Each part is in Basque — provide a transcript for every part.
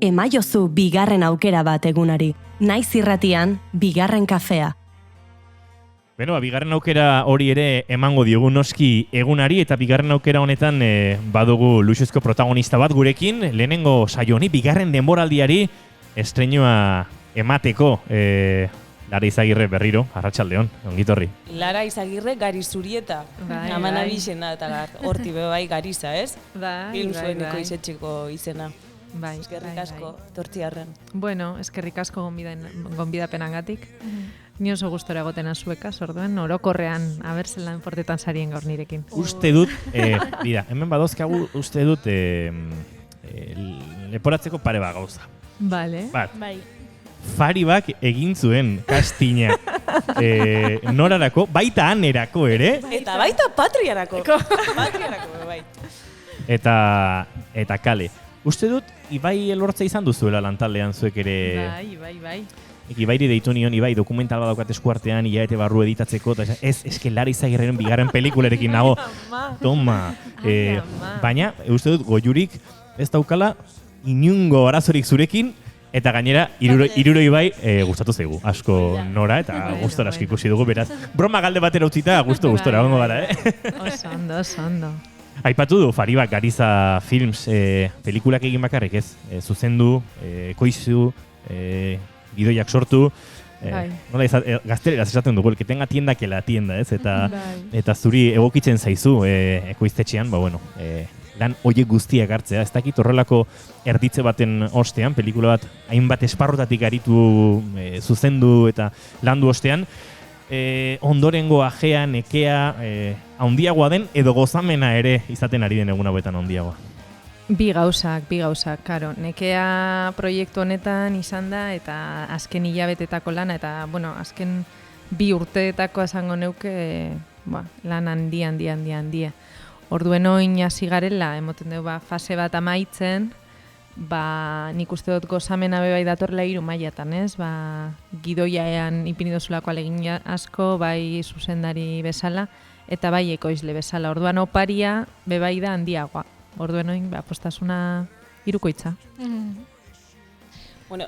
Emaiozu bigarren aukera bat egunari. Naiz irratian, bigarren kafea. Beno, bigarren aukera hori ere emango diogu noski egunari, eta bigarren aukera honetan badugu luxuzko protagonista bat gurekin, lehenengo saio honi, bigarren denboraldiari estreinua emateko. Lara Izagirre berriro, arratsaldeon, ongitorri. Lara Izagirre Gari Zurieta, amana bizena eta horti bai Gariza, ez? Film zueneko izetxeko izena. Bai, eskerrik asko, tortziarren. Bueno, eskerrik asko gonbidapenagatik. Ni oso gustora egoten azuekaz, orduen, orokorrean, zelan portetan sarien gaur nirekin. Uste dut, hemen badozkagu, uste dut leporatzeko pare bat gauza. Bale. Bai. Faribak egin zuen kastina norarako, baita anerako ere. Eta baita patriarako. Patriarako, bai. Eta kale. Uste dut, Ibai Elortza izan duzuela lantaldean zuek ere... Bai. Ibairi deitu nion, Ibai, dokumental bat daukat eskuartean, hilabete barru editatzeko, eta eske Lara Izagirreren bigarren pelikulerekin nago. Toma. Baina, uste dut, goiurik ez daukala inungo arazorik zurekin, eta gainera, iruro Ibai gustatu zaigu. Asko nora, eta gustora asko ikusi dugu, beraz. Broma galde batera utzita, gustora, ongo gara, Oso ondo. Aipatu du, Faribak Gariza Films pelikulak egin bakarrik ez, zuzendu, ekoizu, gidoiak sortu, gazteleraz esaten dugu, el que tenga tienda que la tienda, ez? Eta zuri egokitzen zaizu ekoiztetxean, lan hoiek guztiak hartzea, ez dakit horrelako erditze baten ostean, pelikula bat hainbat esparrotatik aritu zuzendu eta landu ostean, ondorengo ajea, nekea, handiagoa den edo gozamena ere izaten ari den egun hauetan handiagoa. Bi gauzak, karo. Nekea proiektu honetan izan da eta azken hilabetetako lana eta, azken 2 urteetako esango neuke lan handia. Orduen oin hasi garela, emoten dugu fase bat amaitzen, nik uste dut gozamena bai datorrela 3 mailatan, ez? Gidoiaean ipinidozulako alegin asko, bai zuzendari bezala, eta bai ekoizle bezala. Orduan oparia bebai da handiagoa. Orduen oin, postasuna hirukoitza. Bueno,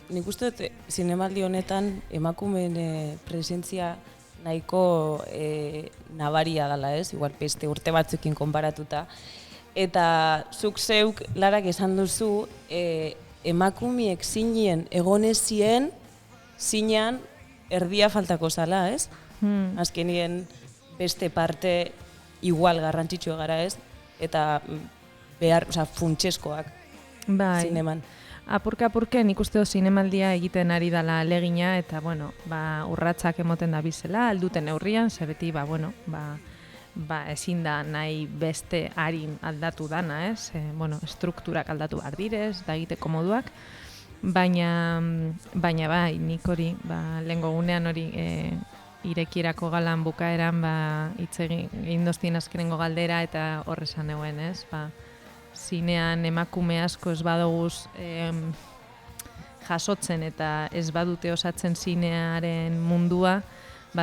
nik uste dut zinemaldi honetan emakumeen presentzia nahiko nabaria dela, ez? Igual beste urte batzuekin konparatuta. Eta zuk zeuk, Larak esan duzu, emakumeek zinien egonezien, zinean erdia faltako zala, ez? Azkenien beste parte igual garrantzitsua gara, ez? Eta funtseskoak zineman. Apurke nik uste dut zinemaldia egiten ari dela alegina eta, urratsak emoten da bizela, alduten neurrian, ze beti, ezin da nahi beste harin aldatu dana, ez? Strukturak aldatu behar direz, da egiteko moduak, baina bai, nik hori, lehengo gunean hori irekierako galan bukaeran, egin doztien azkenengo galdera eta horrezan eguen, ez? Zinean emakume asko ez badoguz jasotzen eta ez badute osatzen zinearen mundua,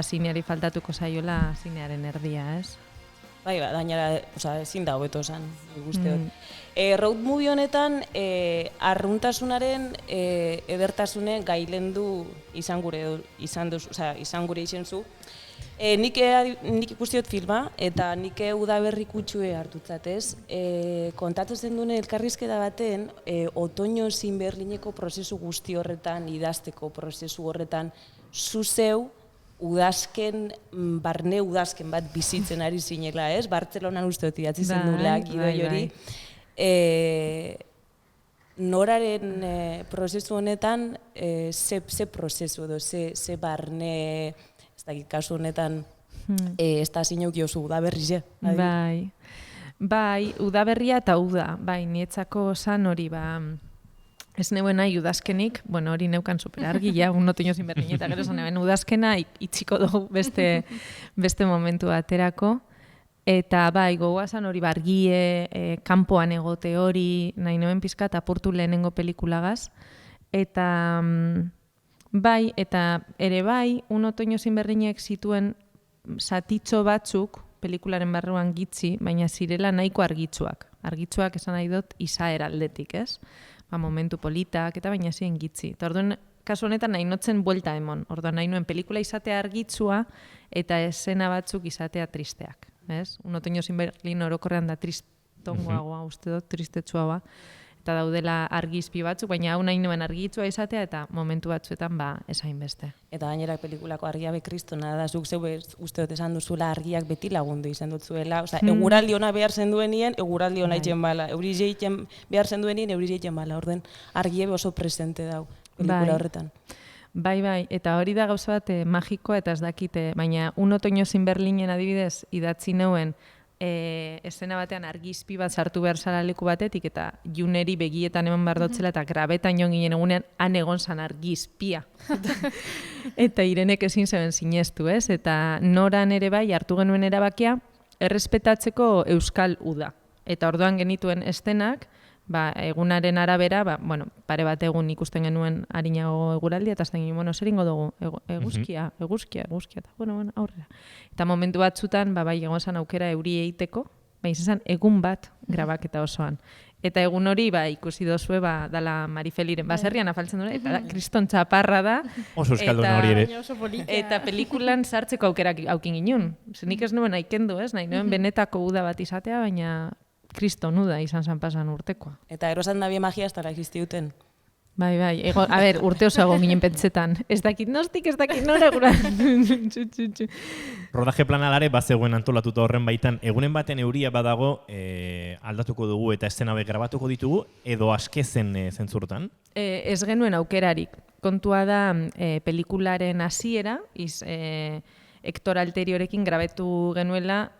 zineari faltatuko zaiola zinearen erdia, ez? Bai, gainera, ezin da hobeto esan, guzti dut. Road movie honetan, arruntasunaren edertasune gailendu izan gure izen zu. Nik ikusti dut filma, eta nik udaberri kutsue hartutzat, ez? Kontatu zen duen elkarrizketa baten, otoño zin Berlineko prozesu guzti horretan, idazteko prozesu horretan, zuzeu, barne udazken bat bizitzen ari zinela, ez? Bartzelonan uste dut idatzi zen duela, gidoi hori. Noraren prozesu honetan, ze prozesu edo, ze barne, ez dakit kasu honetan, ez da zineuk jozu udaberri, Bai, udaberria eta uda, nietzako zan hori, ez neuen nahi udazkenik, hori neukan superargi, un otoño zin Berlin, eta gero zan neuen udazkena itxiko dugu beste momentu aterako. Eta gogoazan hori bargie, kanpoan egote hori, nahi neuen pizkat apurtu lehenengo pelikulagaz. Eta eta ere un otoño zin Berlinek zituen zatitxo batzuk, pelikularen barruan gitzi, baina zirela nahiko argitsuak. Argitsuak esan nahi dut izaera aldetik, ez? Momentu politak eta baina ziren gitzi. Eta orduan, kasu honetan nahi notzen buelta emon. Orduan nahi nuen pelikula izatea argitsua eta esena batzuk izatea tristeak. Ez? Un otoño sin Berlin orokorrean da tristongoagoa, uste dut, tristetsuagoa. Eta daudela argizpi batzuk, baina hau nahi nuen argitsua izatea eta momentu batzuetan esain beste. Eta gainera pelikulako argia be kristona da, zuk zeu uste dut esan duzula argiak beti lagundu izan dut zuela. Osa, eguraldi ona behar zenduenien, eguraldi ona itxen bala. Eurize itxen behar zenduenien, eurize itxen bala. Orden, argiebe oso presente dau pelikula horretan. Bai, eta hori da gauza bat magikoa eta ez dakite, baina Un otoño sin Berlinen adibidez idatzi neuen esena batean argizpi bat sartu behar zara leku batetik eta Juneri begietan eman behar dotzela eta grabetan joan ginen egunean han egon zan argizpia. Eta Irenek ezin zeben sinestu, ez? Eta Noran ere bai hartu genuen erabakia errespetatzeko euskal uda. Eta orduan genituen estenak, egunaren arabera, pare bat egun ikusten genuen harinago eguraldi, eta azten ginen, zer ingo dugu, eguzkia, eta aurrera. Eta momentu batzutan, bai egon zan aukera euri egiteko, izan egun bat grabaketa osoan. Eta egun hori, ikusi dozue, dala Marifeliren baserrian afaltzen dure, eta kriston txaparra da. Oso euskalduna hori ere. Eta pelikulan sartzeko aukerak aukin ginen. Nik ez nuen aikendu, ez? Nahi nuen benetako uda bat izatea, baina kriston uda izan zan pasan urtekoa. Eta erosan da bi magia ez dara existiuten. Bai, urte osago ginen pentsetan. Ez dakit nostik, ez dakit nora gura. Rodaje planalare bazegoen antolatuta horren baitan, egunen baten euria badago aldatuko dugu eta eszena grabatuko ditugu, edo askezen zentzurtan? Ez genuen aukerarik. Kontua da pelikularen hasiera, Hector Alteriorekin grabetu genuela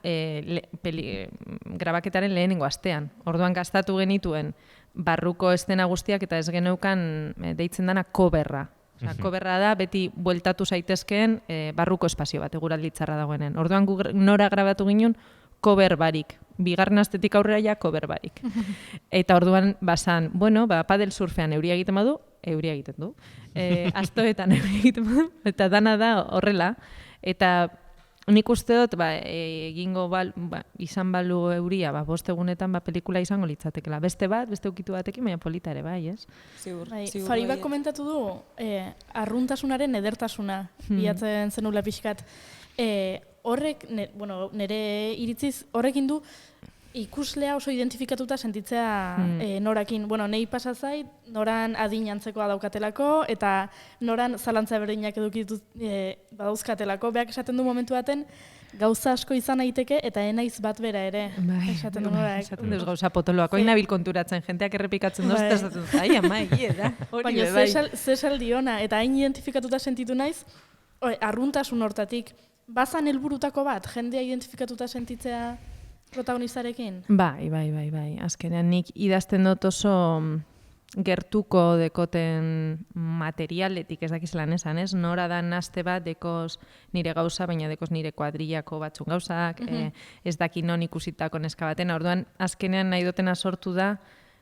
grabaketaren lehenengo astean. Orduan gastatu genituen barruko estena guztiak eta ez geneukan deitzen dana coverra. Coverra da beti bueltatu zaitezkeen barruko espazio bat, eguralditzarra dagoenen. Orduan nora grabatu ginen cover barik. Bigarren astetik aurrera ja cover barik. Eta orduan basan, padel surfean euria egiten badu, euria egiten du. Astoetan euria egiten badu, eta dana da horrela. Eta nik uste dut, egingo izan balu euria, 5 egunetan pelikula izango litzatekela. Beste ukitu batekin, baina polita ere, bai, ez? Faribak komentatu du, arruntasunaren edertasuna, bilatzen zenula pixkat. Horrek, nire iritziz, horrekin du, ikuslea oso identifikatuta sentitzea norakin. Nei pasazait, noran adin antzekoa daukatelako, eta noran zalantza berdinak edukitut badauzkatelako. Beak esaten du momentu baten, gauza asko izan daiteke eta enaiz bat bera ere. Esaten du norak. Esaten duz gauza potoloak, oin nabil konturatzen, jenteak errepikatzen dozta, esaten duz, ai, ama, da. Baina zesaldi ona, eta hain identifikatuta sentitu naiz, arruntasun hortatik, bazan helburutako bat, jendea identifikatuta sentitzea protagonistarekin? Bai. Azkenean nik idazten dut oso gertuko dekoten materialetik, ez dakizelan esan, ez? Nora da naste bat dekoz nire gauza, baina dekoz nire kuadrillako batzun gauzak, ez daki non ikusitako neska baten. Orduan, azkenean nahi dutena sortu da,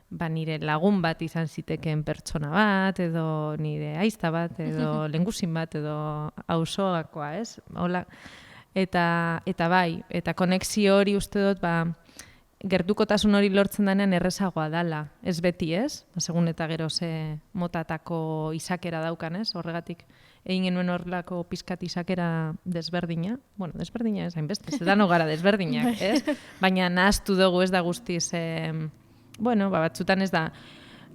nire lagun bat izan zitekeen pertsona bat, edo nire aizta bat, edo lenguzin bat, edo auzogakoa, ez? Hola. Eta bai, eta konexio hori uste dut, gertukotasun hori lortzen denean errezagoa dala. Ez beti, ez? Segun eta gero ze motatako izakera daukan, ez? Horregatik, egin genuen horrelako pizkat izakera desberdina. Desberdina ez, hainbeste, zedan gara desberdinak, ez? Baina nahaztu dugu ez da guztiz, batzutan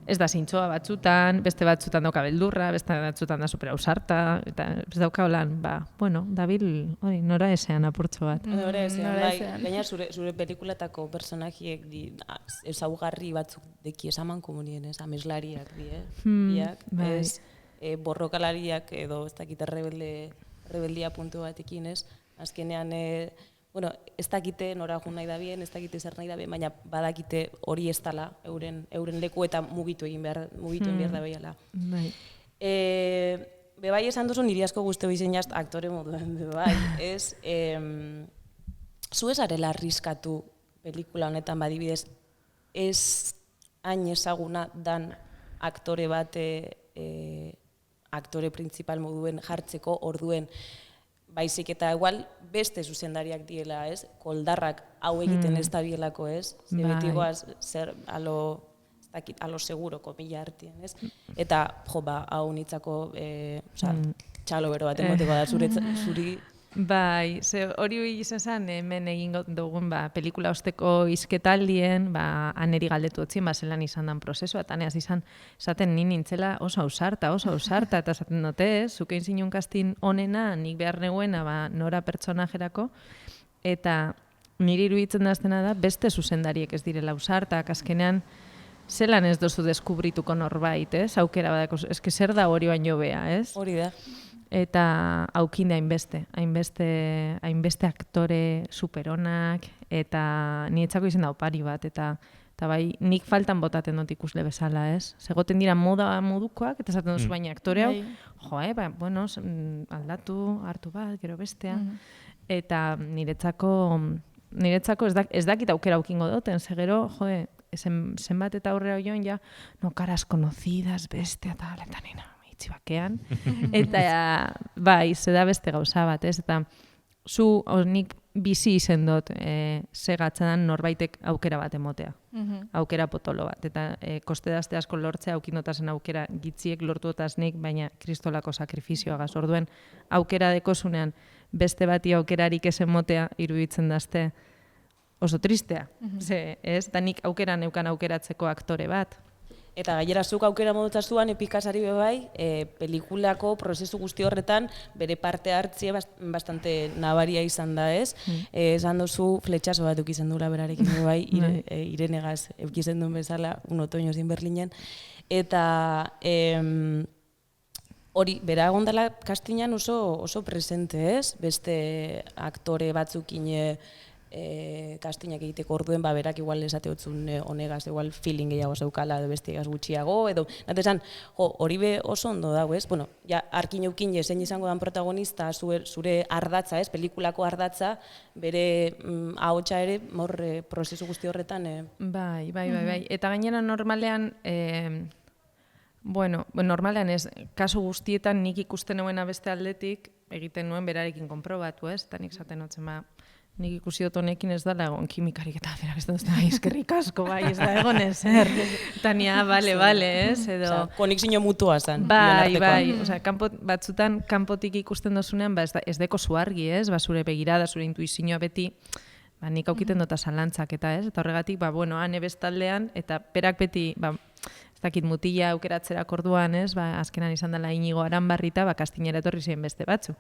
ez da zintzoa batzutan, beste batzutan dauka beldurra, beste batzutan da super ausarta, eta ez dauka holan, dabil, nora esean apurtxo bat. Nora esean, gaina zure pelikulatako personajiek ezaugarri batzuk deki esaman komunien, ameslariak biak, ez borrokalariak edo ez dakite rebeldia puntu batekin, ez? Azkenean, ez dakite nora jun nahi da bien, ez dakite zer nahi da bien, baina badakite hori ez dala, euren leku eta mugitu egin behar da behiala. Bebai esan duzu niri asko guzteo izan aktore moduen, bebai, ez? Zu ez arela arriskatu pelikula honetan badibidez, ez hain ezaguna dan aktore bat aktore principal moduen jartzeko orduen, baizik eta igual beste zuzendariak diela, ez? Koldarrak hau egiten ez dabielako, ez? Zebetigoaz zer alo seguro, komila hartien, ez? Eta, hau nitzako, txalo bero bat emoteko da zuri. Bai, hori izan zen, hemen egin dugun pelikula osteko izketaldien, aneri galdetu otzien, zelan izan dan prozesua, eta neaz izan, esaten nintzela oso ausarta, eta esaten dute, zukein zinun kastin onena, nik behar neguena, nora pertsonajerako, eta niri iruditzen daztena da, beste zuzendariek ez direla ausartak, azkenean, zelan ez dozu deskubrituko norbait, ez? Aukera badako, eske zer da hori baino bea, ez? Hori da. Eta aukinde hainbeste aktore superonak, eta nietzako izen da opari bat, eta bai, nik faltan botaten dut ikusle bezala, ez? Zegoten dira modukoak, eta esaten duzu baina aktore hau, bueno, aldatu, hartu bat, gero bestea, eta niretzako ez dakit aukera aukingo duten, zegero, zenbat eta aurrera joan, caras conocidas, bestea, eta nena. Bakean, eta bai, zeda beste gauza bat, ez? Eta zu nik bizi izen dut segatzen norbaitek aukera bat emotea, aukera potolo bat, eta koste dazte asko lortzea aukindotazen aukera gitziek lortu dutaznik, baina kristolako sakrifizioagaz, orduen aukera dekozunean beste bati aukerarik ez emotea iruditzen dazte oso tristea, ez? Eta nik aukera neukan aukeratzeko aktore bat. Eta gainera zuk aukera modutazuan epikasari bebai, pelikulako prozesu guzti horretan bere parte hartzie bastante nabaria izan da, ez? Esan duzu fletxazo bat eukizen duela berarekin bebai, irenegaz eukizen duen bezala, un otoño sin Berlinen. Eta hori, bera gondala kastinan oso presente, ez? Beste aktore batzukin kastinak egiteko orduen, berak igual esate utzun honegaz, igual feeling gehiago zeukala, bestigaz gutxiago, edo, natesan, hori be oso ondo dago, ez? Bueno, arkin eukin zein izango dan protagonista, zure ardatza, ez? Pelikulako ardatza, bere ahotsa ere, prozesu guzti horretan. Bai. Eta gainera normalean, normalean ez, kasu guztietan nik ikusten nuena beste aldetik, egiten nuen berarekin konprobatu, ez? Eta nik zaten hotzen, nik ikusi dut honekin ez dala egon kimikarik eta berak ez dut, eskerrik asko, ez da egon ezer. Eta nia, bale, ez, edo... Konexio mutua zen. Bai, batzutan kanpotik ikusten dozunean, ez deko zuargi, ez, zure begirada, zure intuizioa beti, nik aukiten dut zalantzak eta ez, eta horregatik, ane bestaldean, eta berak beti, ez dakit mutila aukeratzerak orduan, ez, azkenan izan dela Inigo Aranbarrita, kastinera etorri ziren beste batzu.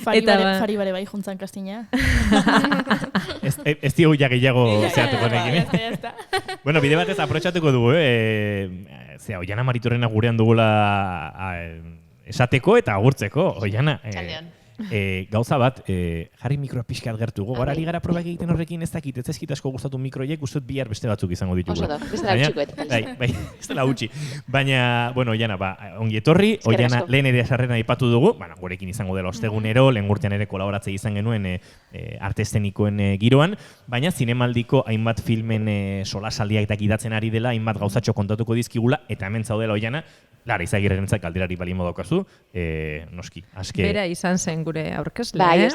Fari bare bai juntzan kastina. Ez diogu gehiago zehatuko nekin. Bueno, bide batez aprotxatuko dugu, Oiana Maritorrena gurean dugula esateko eta agurtzeko, Oiana. Gauza bat, jarri mikroa pixkat gertu. Gorari gara probak egiten horrekin ez dakit, ez ezkit asko gustatu mikroiek, guztut bihar beste batzuk izango ditugu. Oso da, ez dela utxikoet. Bai, ez dela utxi. Baina, Oiana, ongi etorri, Oiana lehen ere sarrena aipatu dugu, gurekin izango dela ostegunero, lehen urtean ere kolaboratze izan genuen arte eszenikoen giroan, baina zinemaldiko hainbat filmen solasaldiak eta gidatzen ari dela, hainbat gauzatxo kontatuko dizkigula, eta hemen zaudela Oiana, Lara Izagirrerentzat galderari balimo daukazu, noski, aske... Bera izan zen gure aurkezle, bai,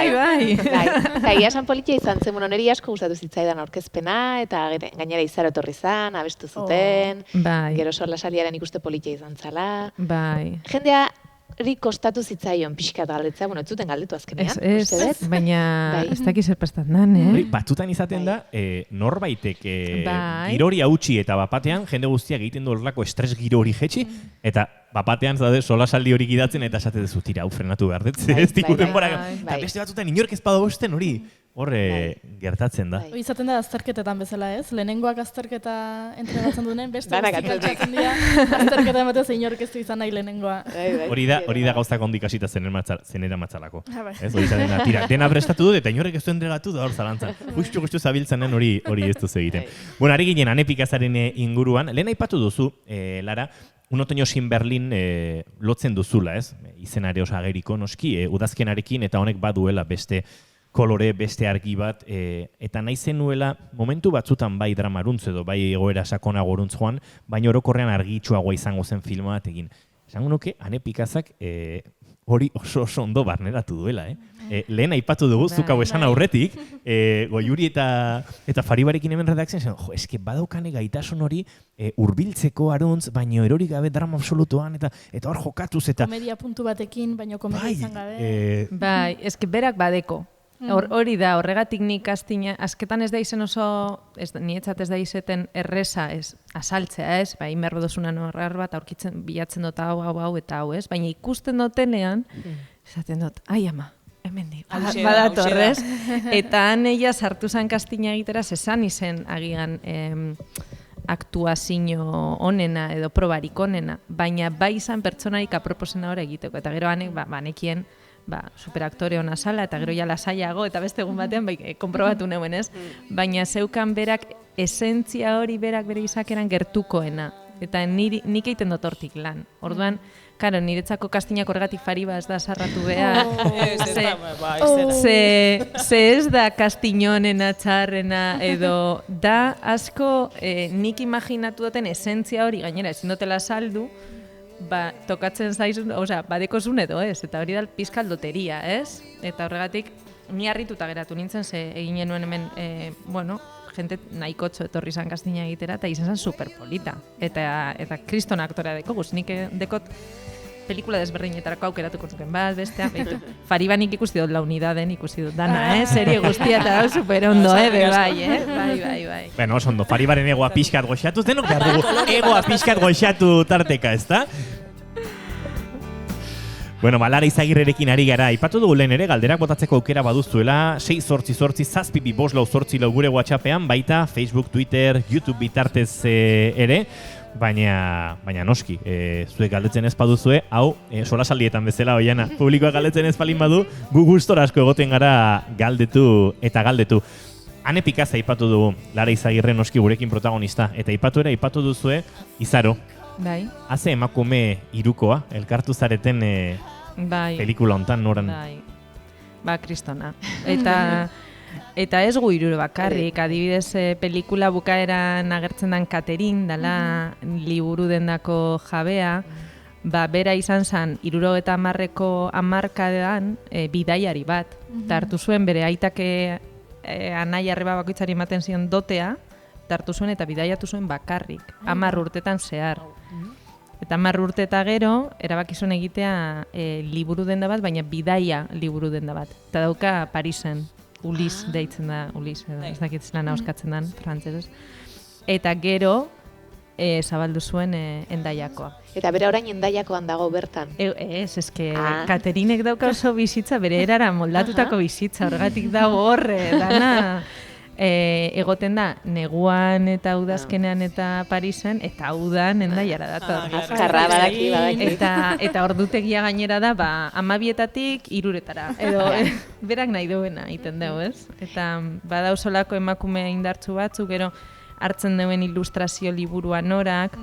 Bai. Eta egia esan politia izan zen, niri asko gustatu zitzaidan aurkezpena, eta gainera izaro etorri zan, abestu zuten, gero solasaldiaren ikuste politia izan zala. Bai. Jendea, kostatu zitzaion pixkat galdetzea, ez zuten galdetu azkenean. Ez, baina ez dakiz zer prestan dan, Batutan izaten da, norbaitek girori hautsi eta bapatean, jende guztiak egiten du horrelako estres girori jetxi, eta bapatean solasaldi hori gidatzen eta esate duzu tira, frenatu behar dut, ez dikuten borak. Eta beste batzutan inork ez badago esten hori, horre gertatzen da. Izaten da azterketetan bezala, ez? Lehenengoak azterketa entregatzen duen, beste guztik altxatzen dira, azterketa ematez inork ez du izan nahi lehenengoa. Hori da gauzak ondik asita zenera matzalako. Hori izan tira, dena prestatu dut eta inorrek ez du entregatu da hor zalantzan. Justu zabiltzanen hori ez duz egiten. Bueno, ari ginen Anepikazaren inguruan, lehen aipatu duzu, Lara, Un otoño sin Berlin lotzen duzula, ez? Izenare oso ageriko noski, udazkenarekin eta honek baduela beste kolore, beste argi bat, eta nahi zenuela momentu batzutan bai dramaruntz edo bai egoera sakonago oruntz joan, baina orokorrean argitsuagoa izango zen filma bat egin. Esango nuke, Anepikazak hori oso ondo barneratu duela, lehen aipatu dugu, zuk hau esan aurretik, Goiuri eta Faribarekin hemen redakzen zen, eske badaukane gaitasun hori hurbiltzeko aruntz, baino erorik gabe drama absolutoan, eta hor jokatuz, eta... Komedia puntu batekin, baino komedia izan gabe. Bai, eske berak badeko. Hori da, horregatik nik kastina, asketan ez da izen oso, nietzat ez da izeten erresa, asaltzea, ez? Bai, inberrodosuna norrar bat, aurkitzen, bilatzen dut hau, eta hau, ez? Baina ikusten dutenean, esaten dut, ai ama, hemendik, badatorrez. Eta han ella sartu zen kastina egitera, zesan izen agian aktuazio onena edo probarik onena, baina bai izan pertsonarik aproposena hori egiteko, eta gero hanek, banekien, superaktore hona sala, eta gero ja lasaiago, eta beste egun batean, konprobatu neuen ez, baina zeukan berak esentzia hori berak bere izakeran gertukoena, eta nik egiten dut hortik lan. Orduan, karo, niretzako kastinak horregatik Fariba ez da sarratu behar. Ze ez da kastinonena, txarrena, edo da asko nik imaginatu duten esentzia hori, gainera ezin dutela saldu, tokatzen zaizun, badekozun edo ez, eta hori da pizkal loteria, ez? Eta horregatik, ni harrituta geratu nintzen, ze egin nuen hemen, jente nahikotxo etorri zan kastina egitera, eta izan zen superpolita. Eta kriston aktorea deko, nik dekot pelikula desberdinetarako aukeratuko zuken bat, bestea, Fariba nik ikusti dut La Unidaden, ikusti dut dana, serie guztia eta dau superondo, bai. Bueno, oso ondo, Faribaren egoa pixkat goxatuz, denok behar dugu egoa pixkat goxatu tarteka, ezta? Bueno, Lara Izagirrerekin ari gara, aipatu dugu lehen ere, galderak botatzeko aukera baduztuela, 688-725-444 gure WhatsAppean, baita Facebook, Twitter, YouTube bitartez ere, baina noski, zuek galdetzen ez baduzue, hau solasaldietan bezala oiana, publikoa galdetzen ez balin badu, gu gustora asko egoten gara galdetu eta galdetu. Ane Pikaza aipatu dugu, Lara Izagirre noski gurekin protagonista, eta aipatu duzue Izaro. Bai. Haze emakume hirukoa, elkartu zareten pelikula hontan noran. Bai, kristona. Eta ez gu hiruro bakarrik, adibidez pelikula bukaeran agertzen den Katerin, dela liburu dendako jabea, bera izan zen 70ko hamarkadan bidaiari bat. Eta hartu zuen bere aitake anai arreba bakoitzari ematen zion dotea, hartu zuen eta bidaiatu zuen bakarrik, 10 urtetan zehar. Eta 10 urte eta gero, erabakizun egitea liburu denda bat, baina bidaia liburu denda bat. Eta dauka Parisen, Ulis deitzen da, Ulis, ez dakit zelan auskatzen den, frantzesez. Eta gero, zabaldu zuen Endaiakoa. Eta bere orain Endaiakoan dago bertan. Ez, eske Katerinek dauka oso bizitza, bere erara moldatutako bizitza, horregatik dago horre, dana... egoten da, neguan eta udazkenean eta Parisen, eta udan Endaiara dator. Azkarra badaki. Eta ordutegia gainera da, 12etatik 3 edo berak nahi duena egiten dugu, ez? Eta badausolako emakume indartsu batzuk, gero hartzen duen ilustrazio liburua Norak,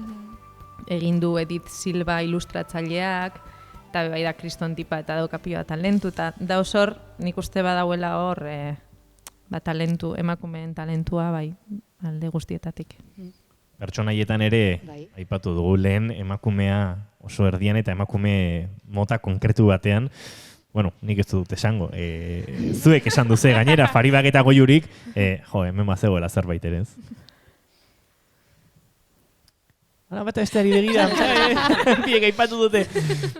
egin du Edith Silva ilustratzaileak, eta bai da kriston tipa eta daukapioa talentu, eta dauzor nik uste badauela hor emakumeen talentua, bai, alde guztietatik. Pertsonaietan ere, aipatu dugu lehen, emakumea oso erdian eta emakume mota konkretu batean, bueno, nik ez dut esango, zuek esan duze gainera, Faribak eta Goiurik, hemen bazegoela zerbait ere ez. Bata besteari begira, biek aipatu dute.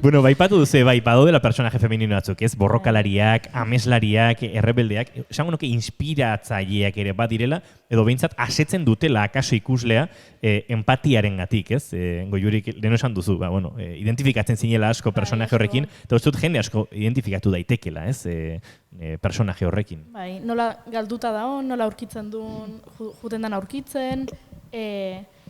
Bueno, aipatu duze, badodela personaje femenino batzuk, ez? Borrokalariak, ameslariak, errebeldeak, esango nuke inspiratzaileak ere bat direla, edo behintzat asetzen dutela akaso ikuslea empatiaren gatik, ez? Goiurik lehen esan duzu, identifikatzen zinela asko personaje horrekin, eta uste dut jende asko identifikatu daitekela, ez? Personaje horrekin. Bai, nola galduta dago, nola aurkitzen duen, juten dan aurkitzen,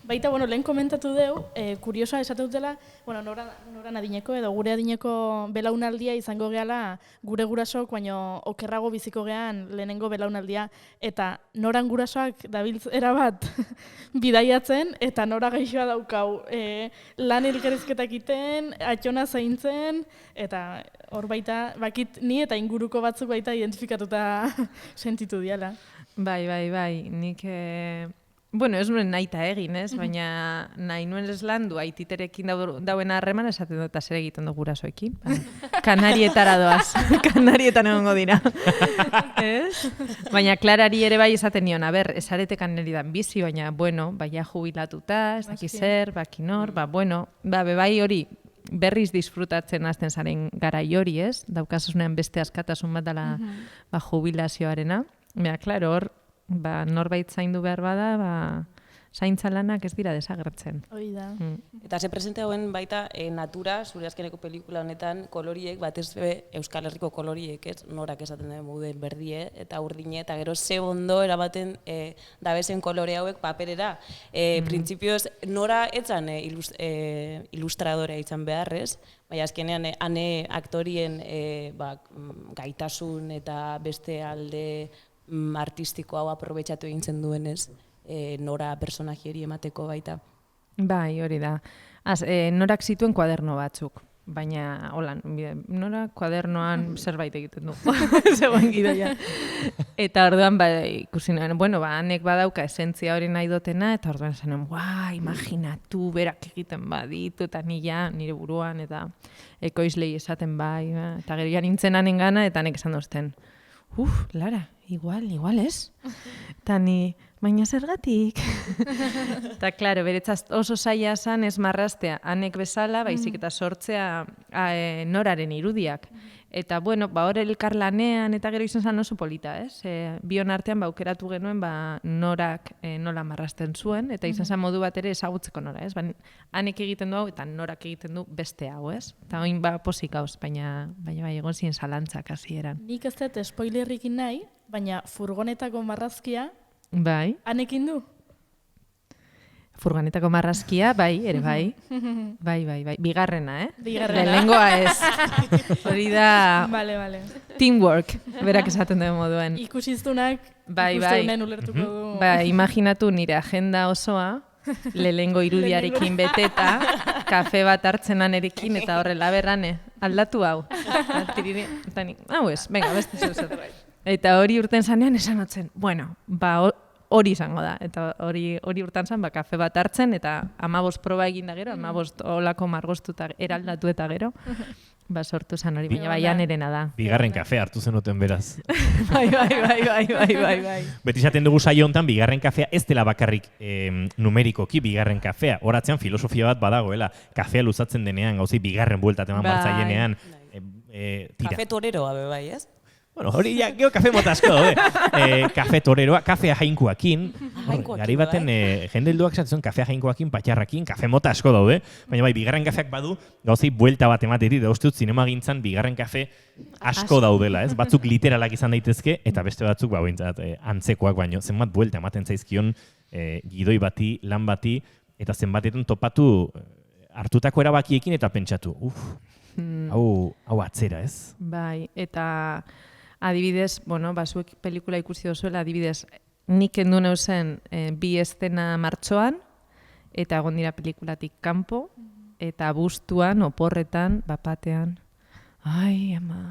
baita, lehen komentatu deu, kuriosa esate dutela, noran adineko edo gure adineko belaunaldia izango gehala gure gurasok, baino okerrago biziko gehan lehenengo belaunaldia, eta noran gurasoak dabiltz erabat bidaiatzen, eta nora gaixoa daukau lan elkarrizketak iten, atxona zaintzen, eta hor baita, bakit ni eta inguruko batzuk baita identifikatuta sentitu diala. Bai, nik... Bueno, ez nuen nahi egin, ez? Baina nahi nuen ez landu, aititerekin dauen harreman esaten dut, zer egiten dugu gurasoekin. Kanarietara doaz, kanarietan egongo dira. Ez? Baina Klarari ere bai esaten nion, esarete kanaridan bizi, baina, bueno, baina jubilatuta, ez daki zer, bakinor, bueno, bai hori, berriz disfrutatzen hasten zaren garai hori, ez? Daukasunean beste askatasun bat dela jubilazioarena. Baina, klaro, hor, norbait zaindu behar bada, zaintza lanak ez dira desagertzen. Hoi da. Eta ze presente hauen baita natura, zure azkeneko pelikula honetan, koloriek, batez Euskal Herriko koloriek, ez? Norak esaten den moden berdie eta urdine, eta gero ze ondo erabaten dabezen kolore hauek paperera. Printzipioz, nora etzan ilustradorea izan beharrez, baina azkenean ane aktorien gaitasun eta beste alde artistiko hau aprobetxatu egintzen duenez, nora personajieri emateko baita. Bai, hori da. Norak zituen kuaderno batzuk, baina, hola, nora kuadernoan zerbait egiten du. Zegoen gidoia. Eta orduan, ikusi nuen, hanek badauka esentzia hori nahi dutena, eta orduan zen, imaginatu, berak egiten baditu, eta nire buruan, eta ekoizlei esaten bai, eta gero nintzen hanen gana, eta hanek esan duzten, Lara, igual ez? Eta ni, baina zergatik? Eta, klaro, beretzat oso zaila zan ez marraztea hanek bezala, baizik eta sortzea noraren irudiak. Eta, hor elkarlanean eta gero izan zan oso polita, ez? Bion artean aukeratu genuen norak nola marrazten zuen, eta izan zan modu bat ere ezagutzeko nora, ez? Hanek egiten du hau eta norak egiten du beste hau, ez? Eta oin posik hauz, baina egon ziren zalantzak hasieran. Nik ez dut spoilerrikin nahi, baina furgonetako marrazkia hanekin du? Furgonetako marrazkia, ere bai. Bai. Bigarrena, Bigarrena. Lehenengoa ez. Hori da Vale. Teamwork, berak esaten den moduen. Ikusiztunak ikustunen ulertuko du. Imaginatu nire agenda osoa, lehenengo irudiarekin beteta, kafe bat hartzenan erekin, eta horrela berrane, aldatu hau. Hau ez, venga, beste zeu. Eta hori urten zanean esan otzen, hori izango da, eta hori urtan zan, kafe bat hartzen, eta 15 proba egin da gero, 15 olako margoztuta eraldatu eta gero, sortu zan hori, baina baian erena da. Bigarren kafe hartu zenuten beraz. Bai. Beti izaten dugu saio hontan, bigarren kafea ez dela bakarrik numerikoki bigarren kafea. Horatzean filosofia bat badagoela, kafea luzatzen denean, gauzei bigarren bueltat eman baltzaienean. Kafe toreroa bai, ez? Bueno, hori ja, geho kafe mota asko daude. Kafe toreroa, kafea jainkoakin. Gari baten, jende helduak esatzen kafea jainkoakin, patxarrakin, kafe mota asko daude. Baina bigarren kafeak badu, gauzei buelta bat ematetik, da uste dut zinema gintzan bigarren kafe asko daudela, ez? Batzuk literalak izan daitezke, eta beste batzuk, antzekoak baino, zenbat buelta ematen zaizkion gidoi bati, lan bati, eta zenbatetan topatu hartutako erabakiekin eta pentsatu. Hau atzera, ez? Bai, eta adibidez, zuek pelikula ikusi dozuela, adibidez, nik endu neuzen 2 eszena martxoan, eta egon dira pelikulatik kanpo, eta bustuan, oporretan, bapatean, ai ama,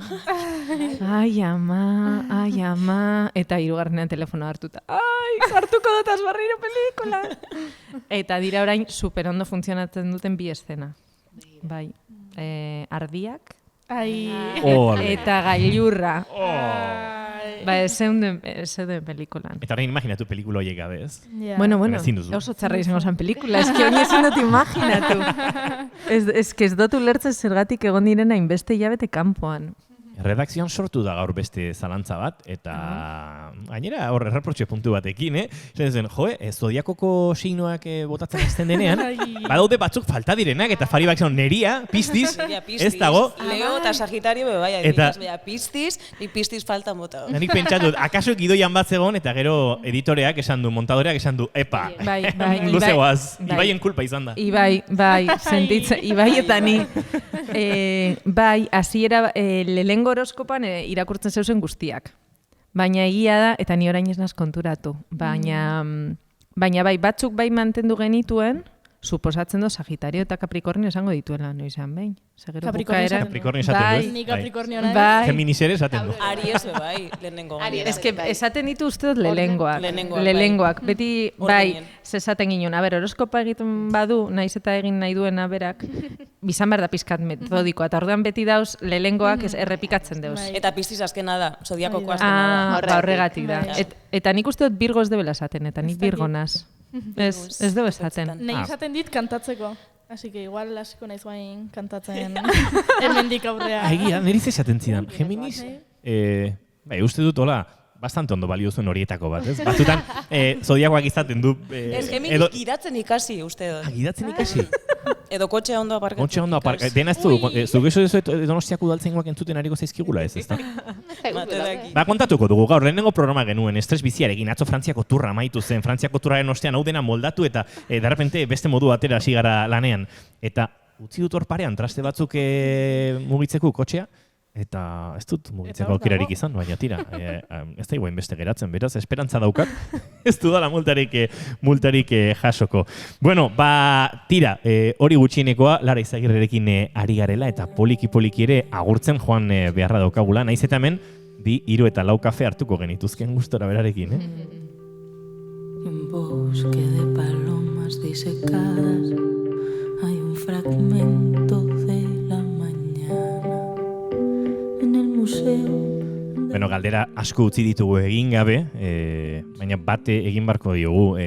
eta 3. telefono hartuta, hartuko dutaz barriro pelikula! Eta dira orain superondo funtzionatzen duten 2 eszena. Bai, ardiak, eta gailurra. Ez zeuden pelikulan. Eta horrein imaginatu pelikula horiek gabe, ez? Bueno, oso txarra izango zen pelikula. Ez que honi ezin dut imaginatu. Ez que ez dut ulertzen zergatik egon direna inbeste hilabete kanpoan. Redakzioan sortu da gaur beste zalantza bat, eta gainera hor erreprotxe puntu batekin, zodiakoko signoak botatzen azten denean, badaude batzuk falta direnak, eta fari bak neria, piztiz, ez dago. Leo eta Sagitario bebai, piztiz, ni piztiz falta mota. Nik pentsatu, akaso gidoian bat zegoen, eta gero editoreak esan du, montadoreak esan du, epa, luzegoaz, Ibaien kulpa izan da. Bai, sentitzen, Ibai eta ni. Bai, hasiera lehengo horoskopan irakurtzen zeuzen guztiak. Baina egia da, eta ni orain ez naz konturatu. Baina bai, batzuk bai mantendu genituen, suposatzen do Sagitario eta Capricornio esango dituela noizean behin. Capricornio esaten du. Ni Capricornio nahi. Bai. Geminis ere esaten du. Aries bai, lehenengo. Es que esaten ditu uste dut lehenengoak. Beti, bai, zesaten ginen. Horoskopa egiten badu, naiz eta egin nahi duena berak, bizan behar da pizkat metodikoa. Eta orduan beti dauz, lehengoak errepikatzen deuz. Eta Piscis azkena da, zodiakoko azkena da. Horregatik da. Eta nik uste dut Virgo ez debela esaten, eta nik Virgo naz. Ez dugu esaten. Nahi esaten dit kantatzeko. Así que igual hasiko naiz bain kantatzen hemendik aurrea. Egia, niriz esaten zidan. Geminis, uste dut, hola, bastante ondo balio zuen horietako bat, ez? Batzutan, zodiakoak izaten du... Ez Geminis gidatzen ikasi, uste dut. Gidatzen ikasi? Edo kotxea ondo aparkatzen. Kotxea ondo aparkatzen. Dena ez du, zuk eso Donostiako udaltzaingoak entzuten ariko zaizkigula ez, ez da? Kontatuko dugu, gaur, lehenengo programa genuen, estres biziarekin, atzo Frantziako turra amaitu zen, Frantziako turraren ostean hau dena moldatu eta derrepente beste modu batera hasi gara lanean. Eta utzi dut hor parean, traste batzuk mugitzeko kotxea, eta ez dut mugitzeko aukerarik izan, baina tira, ez da iguain beste geratzen, beraz, esperantza daukat, ez du dala multarik jasoko. Bueno, tira, hori gutxienekoa, Lara Izagirrerekin ari garela, eta poliki ere agurtzen joan beharra daukagula, naiz eta hemen, 2, 3 eta 4 kafe hartuko genituzken gustora berarekin, Un bosque de palomas disecadas hay un fragmento de la mañana en el museo. Bueno, galdera asko utzi ditugu egin gabe, baina bate egin barko diogu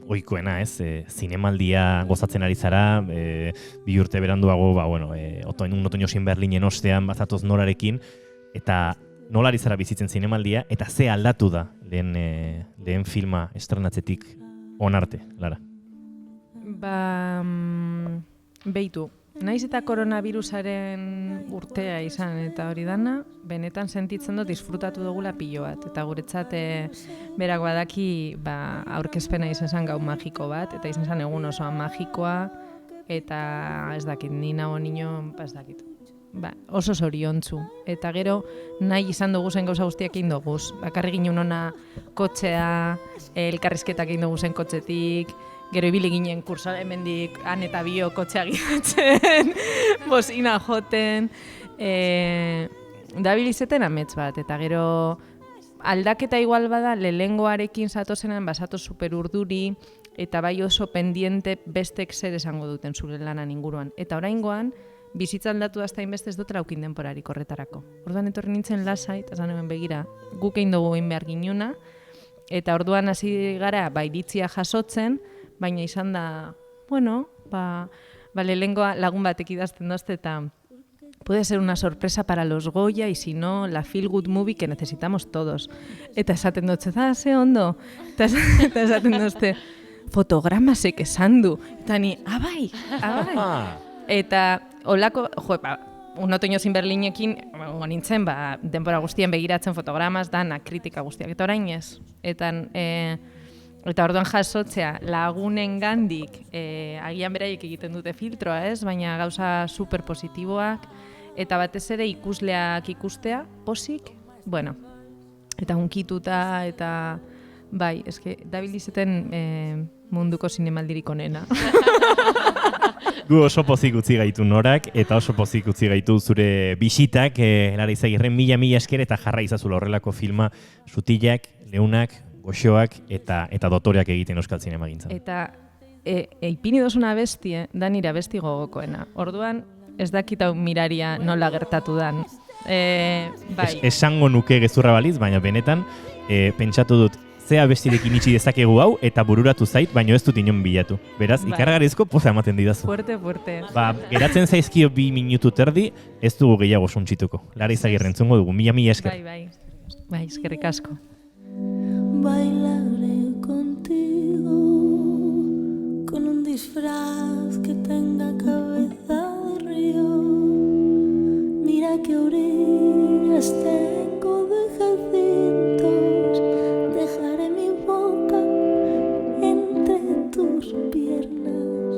ohikoena, ez? Zinemaldia gozatzen ari zara, 2 urte beranduago, un otoño sin Berlinen ostean bazatoz Norarekin, eta nola ari zara bizitzen zinemaldia, eta ze aldatu da lehen filma estrenatzetik onarte, Lara? Beitu, naiz eta koronavirusaren urtea izan eta hori dana, benetan sentitzen dut disfrutatu dugula pilo bat. Eta guretzat berak badaki aurkezpena izan zen gau magiko bat, eta izan zen egun osoa magikoa, eta ez dakit, ni nago nino, ez dakit. Oso zoriontzu. Eta gero nahi izan dugu zen gauza guztiak egin duguz. Bakarri ginen ona kotxea, elkarrizketak egin dugu zen kotxetik, gero ibili ginen kursoa hemendik han eta bio kotxea gidatzen, bozina joten, dabilizeten amets bat, eta gero aldaketa igual bada lehengoarekin zatozenan basatoz super urduri, eta bai oso pendiente bestek zer esango duten zure lanan inguruan. Eta oraingoan, bizitza aldatu dazta inbeste ez dutela aukin denporarik horretarako. Orduan etorri nintzen lasai, eta zan hemen begira, guk egin dugu egin behar ginuna, eta orduan hasi gara iritzia jasotzen, baina izan da, lehengoa lagun batek idazten dozte, eta puede ser una sorpresa para los Goya, y si no, la feel good movie que necesitamos todos. Eta esaten dozte, ze ondo, eta esaten dozte, fotogramasek esan du, eta ni, abai. Eta holako, un otoño sin Berlinekin, nintzen, denbora guztien begiratzen fotogramas, dana, kritika guztiak, eta orain ez. Eta orduan jasotzea lagunen gandik, agian beraiek egiten dute filtroa, ez? Baina gauza super positiboak, eta batez ere ikusleak ikustea, posik, eta hunkituta, eta bai, eske, dabilizeten munduko zinemaldirik onena. Gu oso pozik utzi gaitu Norak, eta oso pozik utzi gaitu zure bisitak, Lara Izagirren mila esker eta jarra izazula horrelako filma sutilak, leunak, goxoak eta dotoreak egiten euskal zinemagintzan. Eta ipini dozuna abesti, da nire abesti gogokoena. Orduan, ez dakitau miraria nola gertatu dan. Esango nuke gezurra baliz, baina benetan, pentsatu dut, ze abestirekin itxi dezakegu hau, eta bururatu zait, baina ez dut inon bilatu. Beraz, ikargarrizko poza ematen didazu. Fuerte. Geratzen zaizkio 2 minutu terdi, ez dugu gehiago suntsituko. Lara Izagirre entzungo dugu, mila esker. Bai, eskerrik asko. Bailaré contigo con un disfraz que tenga cabeza de río. Mira que orillas tengo de jacintos. Dejaré mi boca entre tus piernas.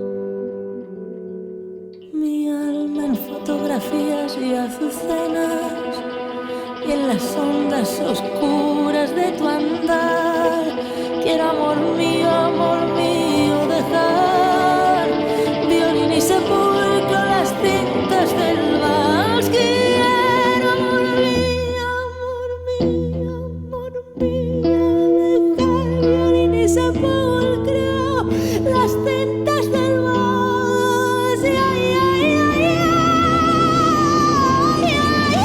Mi alma en fotografías y azucenas. Y en las ondas oscuras de tu andar, quiero amor mío, dejar cintas del vals. Y ay, ay, ay, ay, ay,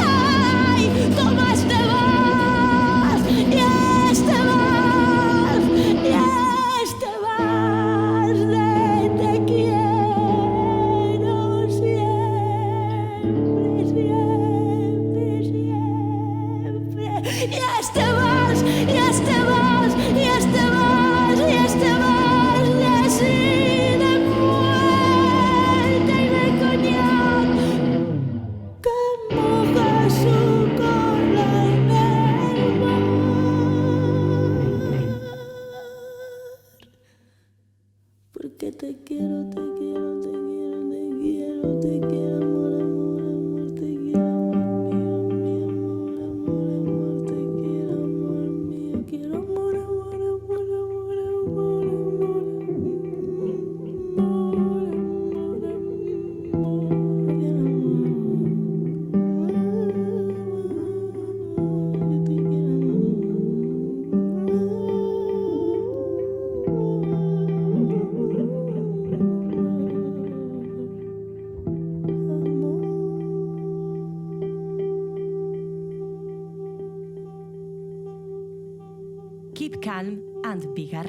ay, toma este vals, y este vals, y este vals de te quiero siempre, siempre, siempre. Y este vals, y este vals, y este vals, y este vals de así de muerte y de coñac que moja su cola en el mar. Porque te quiero, te quiero, te quiero, te quiero, te quiero, amor, amor, amor, te quiero, amor mío, mío, amor, amor, amor, te quiero, amor mío, quiero, amor, amor, amor, amor, amor, Keep calm and bigarren